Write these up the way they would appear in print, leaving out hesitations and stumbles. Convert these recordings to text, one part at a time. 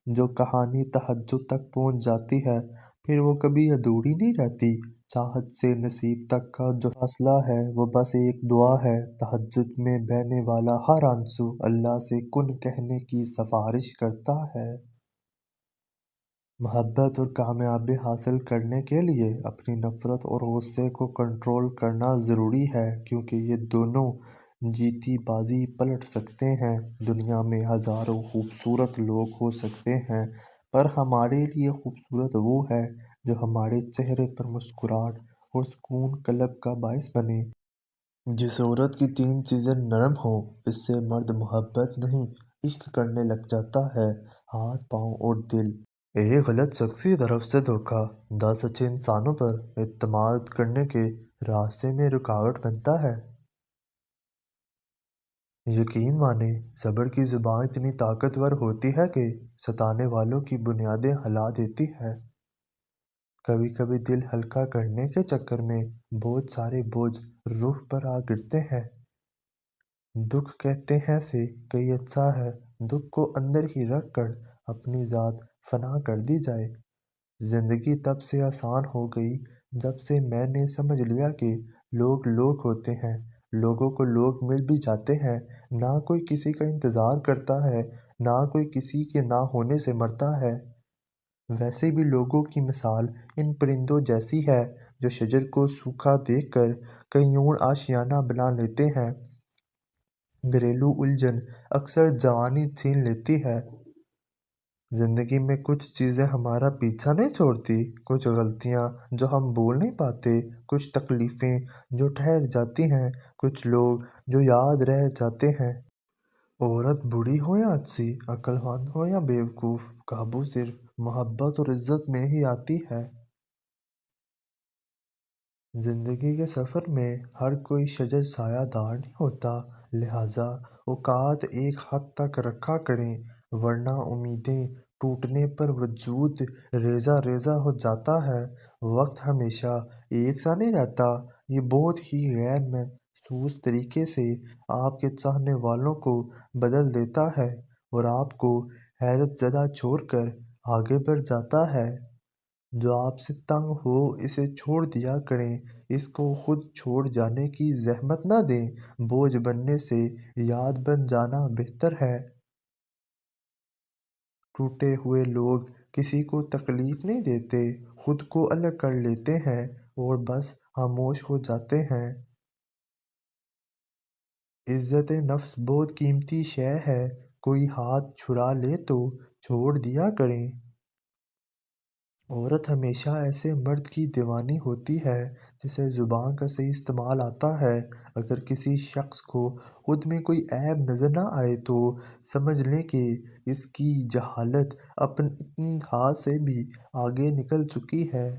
جو کہانی تہجد تک پہنچ جاتی ہے پھر وہ کبھی ادھوری نہیں رہتی۔ چاہت سے نصیب تک کا جو فاصلہ ہے وہ بس ایک دعا ہے۔ تہجد میں بہنے والا ہر آنسو اللہ سے کن کہنے کی سفارش کرتا ہے۔ محبت اور کامیابی حاصل کرنے کے لیے اپنی نفرت اور غصے کو کنٹرول کرنا ضروری ہے، کیونکہ یہ دونوں جیتی بازی پلٹ سکتے ہیں۔ دنیا میں ہزاروں خوبصورت لوگ ہو سکتے ہیں، پر ہمارے لیے خوبصورت وہ ہے جو ہمارے چہرے پر مسکراہٹ اور سکون قلب کا باعث بنے۔ جس عورت کی تین چیزیں نرم ہوں اس سے مرد محبت نہیں عشق کرنے لگ جاتا ہے: ہاتھ، پاؤں اور دل۔ ایک غلط شخص کی طرف سے دھوکہ 10 اچھے انسانوں پر اعتماد کرنے کے راستے میں رکاوٹ بنتا ہے۔ یقین مانیں، صبر کی زبان اتنی طاقتور ہوتی ہے کہ ستانے والوں کی بنیادیں ہلا دیتی ہے۔ کبھی کبھی دل ہلکا کرنے کے چکر میں بہت سارے بوجھ روح پر آ گرتے ہیں۔ دکھ کہتے ہیں سے کئی اچھا ہے دکھ کو اندر ہی رکھ کر اپنی ذات فنا کر دی جائے۔ زندگی تب سے آسان ہو گئی جب سے میں نے سمجھ لیا کہ لوگ لوگ ہوتے ہیں، لوگوں کو لوگ مل بھی جاتے ہیں۔ نہ کوئی کسی کا انتظار کرتا ہے، نہ کوئی کسی کے نہ ہونے سے مرتا ہے۔ ویسے بھی لوگوں کی مثال ان پرندوں جیسی ہے جو شجر کو سوکھا دیکھ کر کہیں اور آشیانہ بنا لیتے ہیں۔ گھریلو الجھن اکثر جوانی چھین لیتی ہے۔ زندگی میں کچھ چیزیں ہمارا پیچھا نہیں چھوڑتی، کچھ غلطیاں جو ہم بھول نہیں پاتے، کچھ تکلیفیں جو ٹھہر جاتی ہیں، کچھ لوگ جو یاد رہ جاتے ہیں۔ عورت بوڑھی ہو یا اچھی، عقل مند ہو یا بیوقوف، قابو صرف محبت اور عزت میں ہی آتی ہے۔ زندگی کے سفر میں ہر کوئی شجر سایہ دار نہیں ہوتا، لہٰذا اوقات ایک حد تک رکھا کریں، ورنہ امیدیں ٹوٹنے پر وجود ریزہ ریزہ ہو جاتا ہے۔ وقت ہمیشہ ایک سا نہیں رہتا، یہ بہت ہی غیر محسوس طریقے سے آپ کے چاہنے والوں کو بدل دیتا ہے اور آپ کو حیرت زدہ چھوڑ کر آگے بڑھ جاتا ہے۔ جو آپ سے تنگ ہو اسے چھوڑ دیا کریں، اس کو خود چھوڑ جانے کی زحمت نہ دیں، بوجھ بننے سے یاد بن جانا بہتر ہے۔ ٹوٹے ہوئے لوگ کسی کو تکلیف نہیں دیتے، خود کو الگ کر لیتے ہیں اور بس خاموش ہو جاتے ہیں۔ عزت نفس بہت قیمتی شے ہے، کوئی ہاتھ چھڑا لے تو چھوڑ دیا کریں۔ عورت ہمیشہ ایسے مرد کی دیوانی ہوتی ہے جسے زبان کا صحیح استعمال آتا ہے۔ اگر کسی شخص کو خود میں کوئی عیب نظر نہ آئے تو سمجھ لیں کہ اس کی جہالت اتنی حد سے بھی آگے نکل چکی ہے۔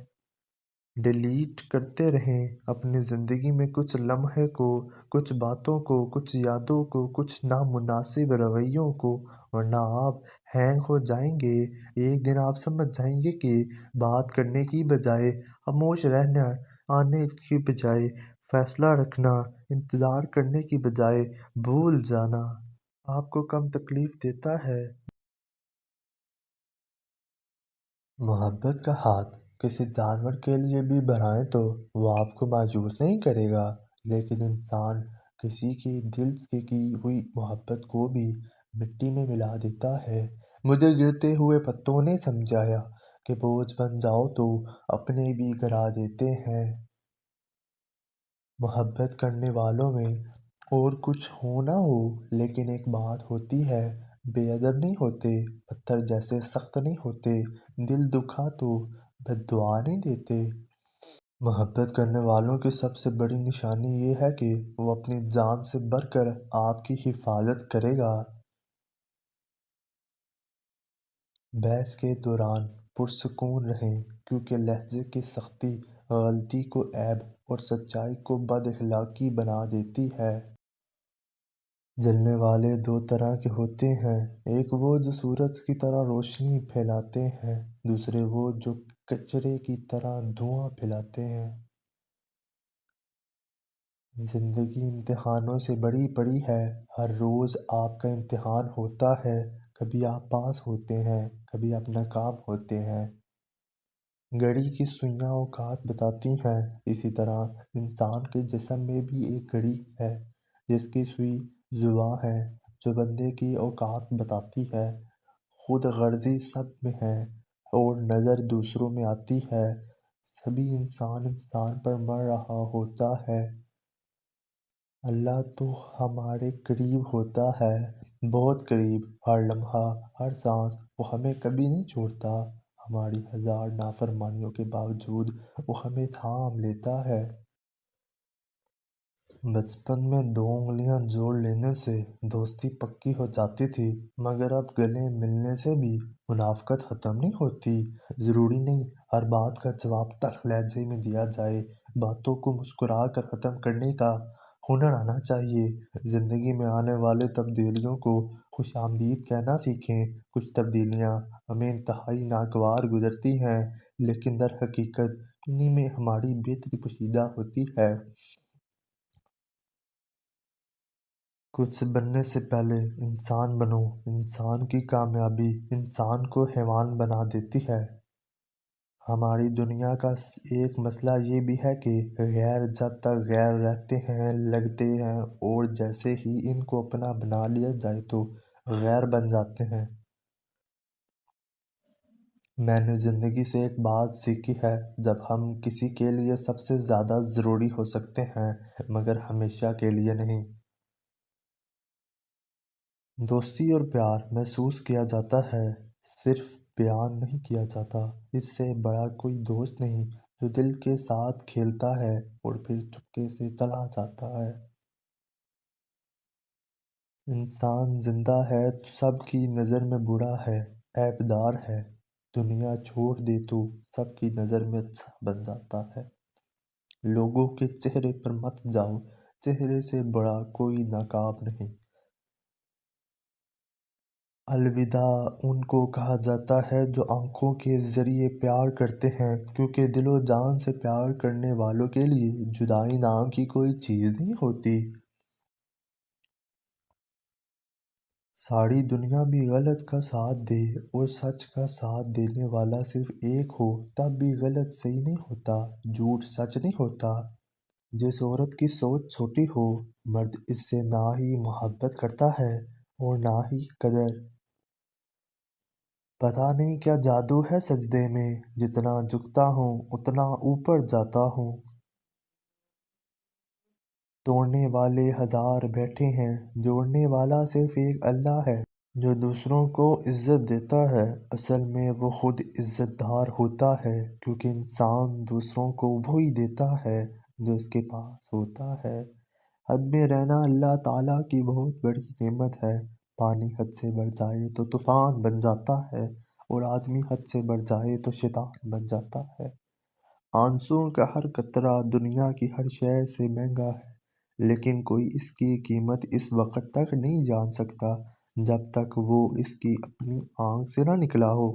ڈیلیٹ کرتے رہیں اپنی زندگی میں کچھ لمحے کو، کچھ باتوں کو، کچھ یادوں کو، کچھ نامناسب رویوں کو، ورنہ آپ ہینگ ہو جائیں گے۔ ایک دن آپ سمجھ جائیں گے کہ بات کرنے کی بجائے خاموش رہنا، آنے کی بجائے فیصلہ رکھنا، انتظار کرنے کی بجائے بھول جانا آپ کو کم تکلیف دیتا ہے۔ محبت کا ہاتھ کسی جانور کے لیے بھی بڑھائیں تو وہ آپ کو مایوس نہیں کرے گا، لیکن انسان کسی کے دل سے کی ہوئی محبت کو بھی مٹی میں ملا دیتا ہے۔ مجھے گرتے ہوئے پتوں نے سمجھایا کہ بوجھ بن جاؤ تو اپنے بھی گرا دیتے ہیں۔ محبت کرنے والوں میں اور کچھ ہو نہ ہو، لیکن ایک بات ہوتی ہے: بے ادب نہیں ہوتے، پتھر جیسے سخت نہیں ہوتے، دل دکھا تو بد دعا نہیں دیتے۔ محبت کرنے والوں کی سب سے بڑی نشانی یہ ہے کہ وہ اپنی جان سے بڑھ کر آپ کی حفاظت کرے گا۔ بحث کے دوران پرسکون رہیں، کیونکہ لہجے کی سختی غلطی کو عیب اور سچائی کو بد اخلاقی بنا دیتی ہے۔ جلنے والے دو طرح کے ہوتے ہیں، ایک وہ جو سورج کی طرح روشنی پھیلاتے ہیں، دوسرے وہ جو کچرے کی طرح دھواں پھیلاتے ہیں۔ زندگی امتحانوں سے بھری پڑی ہے، ہر روز آپ کا امتحان ہوتا ہے۔ کبھی آپ پاس ہوتے ہیں، کبھی اپنا کام ہوتے ہیں۔ گھڑی کی سوئیاں اوقات بتاتی ہیں، اسی طرح انسان کے جسم میں بھی ایک گھڑی ہے جس کی سوئی زباں ہے جو بندے کی اوقات بتاتی ہے۔ خود غرضی سب میں ہے اور نظر دوسروں میں آتی ہے۔ سبھی انسان پر مر رہا ہوتا ہے۔ اللہ تو ہمارے قریب ہوتا ہے، بہت قریب، ہر لمحہ، ہر سانس۔ وہ ہمیں کبھی نہیں چھوڑتا، ہماری ہزار نافرمانیوں کے باوجود وہ ہمیں تھام لیتا ہے۔ بچپن میں 2 انگلیاں جوڑ لینے سے دوستی پکی ہو جاتی تھی، مگر اب گلے ملنے سے بھی منافقت ختم نہیں ہوتی۔ ضروری نہیں ہر بات کا جواب تلخ لہجے میں دیا جائے، باتوں کو مسکرا کر ختم کرنے کا ہنر آنا چاہیے۔ زندگی میں آنے والی تبدیلیوں کو خوش آمدید کہنا سیکھیں۔ کچھ تبدیلیاں ہمیں انتہائی ناگوار گزرتی ہیں، لیکن در حقیقت انہی میں ہماری بہتری پوشیدہ ہوتی ہے۔ کچھ بننے سے پہلے انسان بنو۔ انسان کی کامیابی انسان کو حیوان بنا دیتی ہے۔ ہماری دنیا کا ایک مسئلہ یہ بھی ہے کہ غیر جب تک غیر رہتے ہیں، لگتے ہیں اور جیسے ہی ان کو اپنا بنا لیا جائے تو غیر بن جاتے ہیں۔ میں نے زندگی سے ایک بات سیکھی ہے، جب ہم کسی کے لیے سب سے زیادہ ضروری ہو سکتے ہیں مگر ہمیشہ کے لیے نہیں۔ دوستی اور پیار محسوس کیا جاتا ہے، صرف بیان نہیں کیا جاتا۔ اس سے بڑا کوئی دوست نہیں جو دل کے ساتھ کھیلتا ہے اور پھر چپکے سے چلا جاتا ہے۔ انسان زندہ ہے تو سب کی نظر میں برا ہے، عیب دار ہے۔ دنیا چھوڑ دے تو سب کی نظر میں اچھا بن جاتا ہے۔ لوگوں کے چہرے پر مت جاؤ، چہرے سے بڑا کوئی نقاب نہیں۔ الوداع ان کو کہا جاتا ہے جو آنکھوں کے ذریعے پیار کرتے ہیں، کیونکہ دل و جان سے پیار کرنے والوں کے لیے جدائی نام کی کوئی چیز نہیں ہوتی۔ ساری دنیا بھی غلط کا ساتھ دے اور سچ کا ساتھ دینے والا صرف ایک ہو، تب بھی غلط صحیح نہیں ہوتا، جھوٹ سچ نہیں ہوتا۔ جس عورت کی سوچ چھوٹی ہو، مرد اس سے نہ ہی محبت کرتا ہے اور نہ ہی قدر۔ پتہ نہیں کیا جادو ہے سجدے میں، جتنا جھکتا ہوں اتنا اوپر جاتا ہوں۔ توڑنے والے ہزار بیٹھے ہیں، جوڑنے والا صرف ایک اللہ ہے۔ جو دوسروں کو عزت دیتا ہے، اصل میں وہ خود عزت دار ہوتا ہے، کیونکہ انسان دوسروں کو وہی دیتا ہے جو اس کے پاس ہوتا ہے۔ حد میں رہنا اللہ تعالیٰ کی بہت بڑی نعمت ہے۔ پانی حد سے بڑھ جائے تو طوفان بن جاتا ہے اور آدمی حد سے بڑھ جائے تو شیطان بن جاتا ہے۔ آنسوؤں کا ہر قطرہ دنیا کی ہر شے سے مہنگا ہے، لیکن کوئی اس کی قیمت اس وقت تک نہیں جان سکتا جب تک وہ اس کی اپنی آنکھ سے نہ نکلا ہو۔